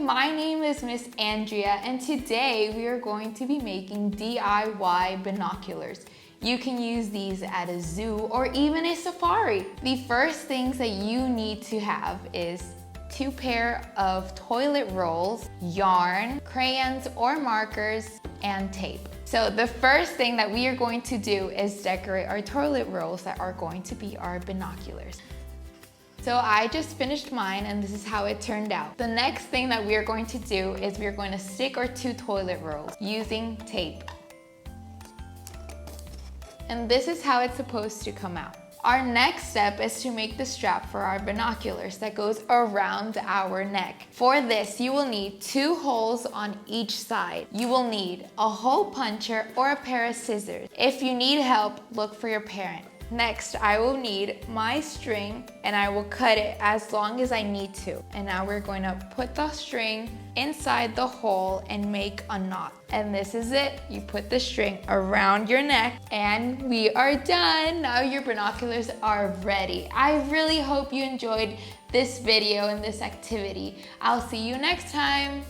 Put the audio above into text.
my name is Miss Andrea, and today we are going to be making DIY binoculars. You can use these at a zoo or even a safari. The first things that you need to have is 2 pair of toilet rolls, yarn, crayons or markers, and tape. So the first thing that we are going to do is decorate our toilet rolls that are going to be our binoculars. So I just finished mine and this is how it turned out. The next thing that we are going to do is we are going to stick our 2 toilet rolls using tape. And this is how it's supposed to come out. Our next step is to make the strap for our binoculars that goes around our neck. For this, you will need 2 holes on each side. You will need a hole puncher or a pair of scissors. If you need help, look for your parent. Next, I will need my string and I will cut it as long as I need to. And now we're going to put the string inside the hole and make a knot. And this is it. You put the string around your neck and we are done. Now your binoculars are ready. I really hope you enjoyed this video and this activity. I'll see you next time.